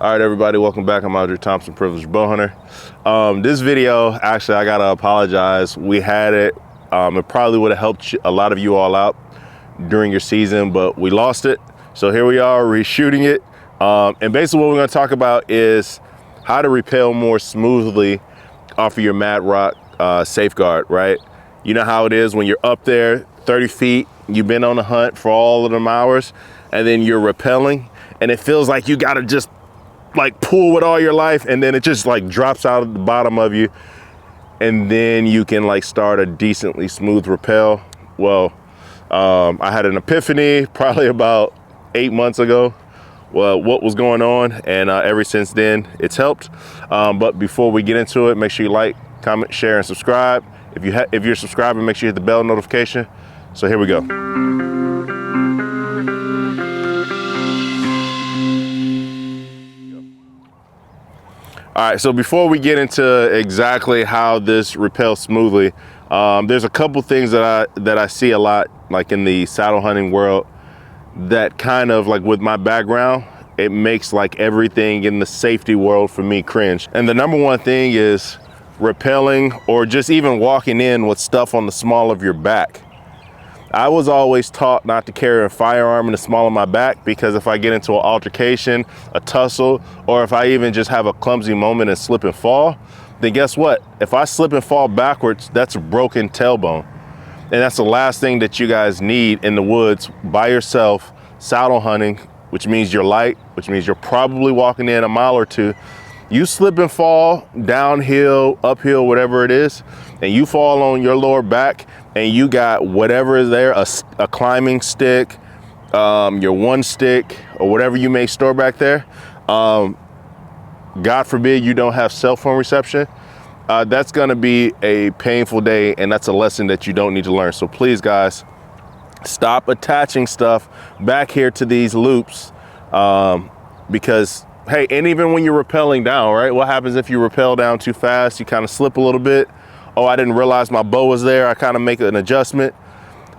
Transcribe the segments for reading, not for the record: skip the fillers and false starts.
All right, everybody, welcome back. I'm Madrock Thompson, privileged bowhunter. This video, actually, I gotta apologize. We had it. It probably would have helped a lot of you all out during your season, but we lost it. So here we are reshooting it. And basically what we're gonna talk about is how to rappel more smoothly off of your Madrock Safeguard, right? You know how it is when you're up there 30 feet, you've been on a hunt for all of them hours, and then you're rappelling, and it feels like you gotta just like pull with all your life, and then it just like drops out of the bottom of you, and then you can like start a decently smooth rappel. Well, I had an epiphany probably about 8 months ago, well, what was going on, and ever since then it's helped. But before we get into it, make sure you like, comment, share, and subscribe. If you're subscribing, make sure you hit the bell notification. So here we go. All right, so before we get into exactly how this rappels smoothly, there's a couple things that I see a lot, like in the saddle hunting world, that kind of like with my background, it makes like everything in the safety world for me cringe. And the number one thing is rappelling or just even walking in with stuff on the small of your back. I was always taught not to carry a firearm in the small of my back, because if I get into an altercation, a tussle, or if I even just have a clumsy moment and slip and fall, then guess what? If I slip and fall backwards, that's a broken tailbone. And that's the last thing that you guys need in the woods by yourself, saddle hunting, which means you're light, which means you're probably walking in a mile or two. You slip and fall downhill, uphill, whatever it is, and you fall on your lower back, and you got whatever is there, a climbing stick, your one stick, or whatever you may store back there. God forbid you don't have cell phone reception. That's gonna be a painful day, and that's a lesson that you don't need to learn. So please, guys, stop attaching stuff back here to these loops, because, hey, and even when you're rappelling down, right? What happens if you rappel down too fast? You kind of slip a little bit. Oh, I didn't realize my bow was there. I kind of make an adjustment.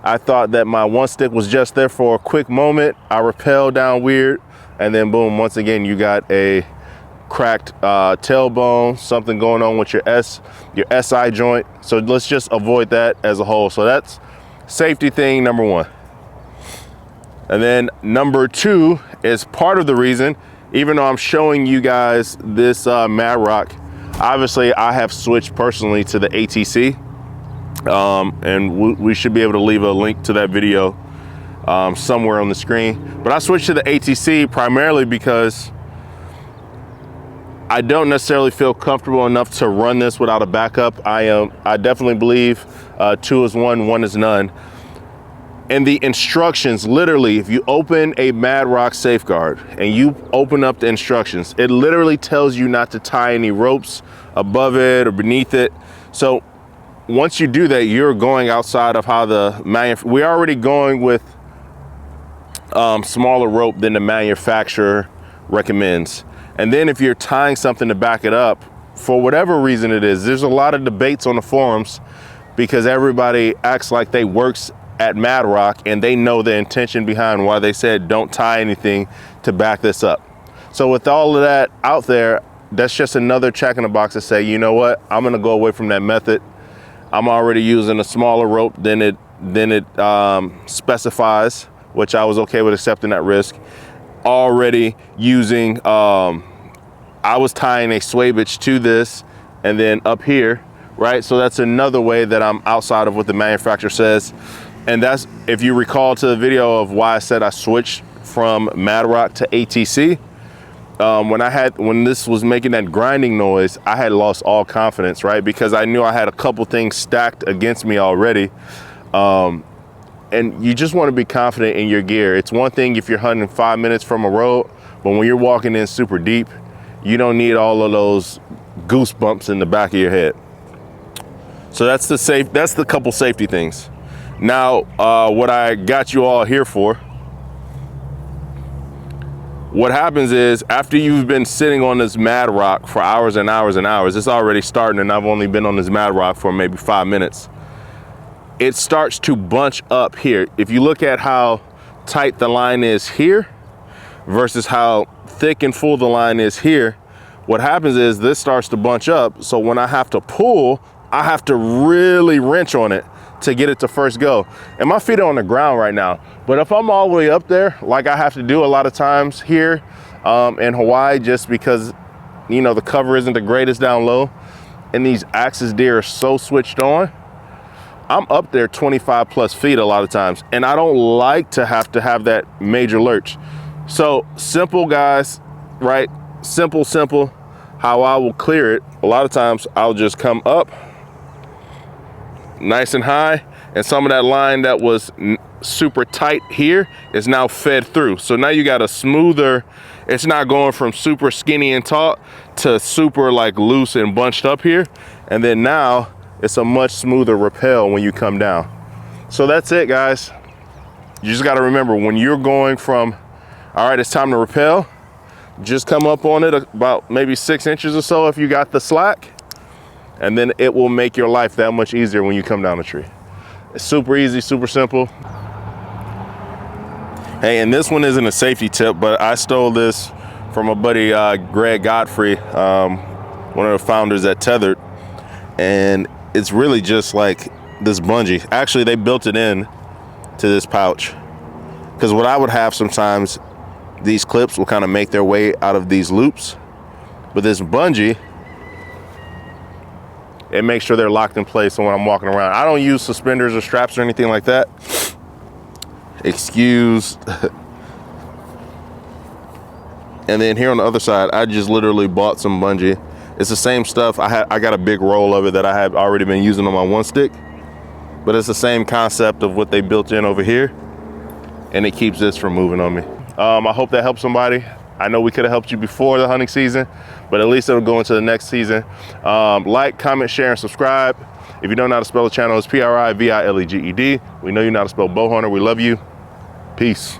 I thought that my one stick was just there for a quick moment. I rappelled down weird, and then boom, once again, you got a cracked tailbone, something going on with your SI joint. So let's just avoid that as a whole. So that's safety thing number one. And then number two is part of the reason, even though I'm showing you guys this Madrock, obviously I have switched personally to the ATC, and we should be able to leave a link to that video somewhere on the screen. But I switched to the ATC primarily because I don't necessarily feel comfortable enough to run this without a backup. I definitely believe 2 is 1, 1 is none. And the instructions, literally, if you open a Madrock Safeguard and you open up the instructions, it literally tells you not to tie any ropes above it or beneath it. So once you do that, you're going outside of how we're already going with smaller rope than the manufacturer recommends. And then if you're tying something to back it up, for whatever reason it is, there's a lot of debates on the forums because everybody acts like they works at Madrock and they know the intention behind why they said don't tie anything to back this up. So with all of that out there, that's just another check in the box to say, you know what, I'm gonna go away from that method. I'm already using a smaller rope than it specifies, which I was okay with accepting that risk. Already using, I was tying a sway bitch to this and then up here, right? So that's another way that I'm outside of what the manufacturer says. And that's, if you recall to the video of why I said I switched from Madrock to ATC, when this was making that grinding noise, I had lost all confidence, right? Because I knew I had a couple things stacked against me already. And you just want to be confident in your gear. It's one thing if you're hunting 5 minutes from a road, but when you're walking in super deep, you don't need all of those goosebumps in the back of your head. So that's the couple safety things. Now, what I got you all here for, what happens is after you've been sitting on this Madrock for hours and hours and hours, it's already starting and I've only been on this Madrock for maybe 5 minutes. It starts to bunch up here. If you look at how tight the line is here versus how thick and full the line is here, what happens is this starts to bunch up. So when I have to pull, I have to really wrench on it to get it to first go. And my feet are on the ground right now. But if I'm all the way up there, like I have to do a lot of times here in Hawaii, just because, you know, the cover isn't the greatest down low, and these axis deer are so switched on, I'm up there 25 plus feet a lot of times. And I don't like to have that major lurch. So simple, guys, right? Simple, how I will clear it. A lot of times I'll just come up nice and high, and some of that line that was super tight here is now fed through. So now you got a smoother, it's not going from super skinny and taut to super like loose and bunched up here. And then now it's a much smoother rappel when you come down. So that's it, guys. You just got to remember, when you're going from, all right, it's time to rappel, just come up on it about maybe 6 inches or so if you got the slack, and then it will make your life that much easier when you come down the tree. It's super easy, super simple. Hey, and this one isn't a safety tip, but I stole this from a buddy, Greg Godfrey, one of the founders at Tethrd, and it's really just like this bungee. Actually, they built it in to this pouch, because what I would have sometimes, these clips will kind of make their way out of these loops, but this bungee, it makes sure they're locked in place. So when I'm walking around, I don't use suspenders or straps or anything like that. Excuse. And then here on the other side, I just literally bought some bungee. It's the same stuff. I got a big roll of it that I had already been using on my one stick, but it's the same concept of what they built in over here, and it keeps this from moving on me. I hope that helps somebody. I know we could have helped you before the hunting season, but at least it'll go into the next season. Like, comment, share, and subscribe. If you don't know how to spell the channel, it's Privileged. We know you know how to spell bow hunter. We love you. Peace.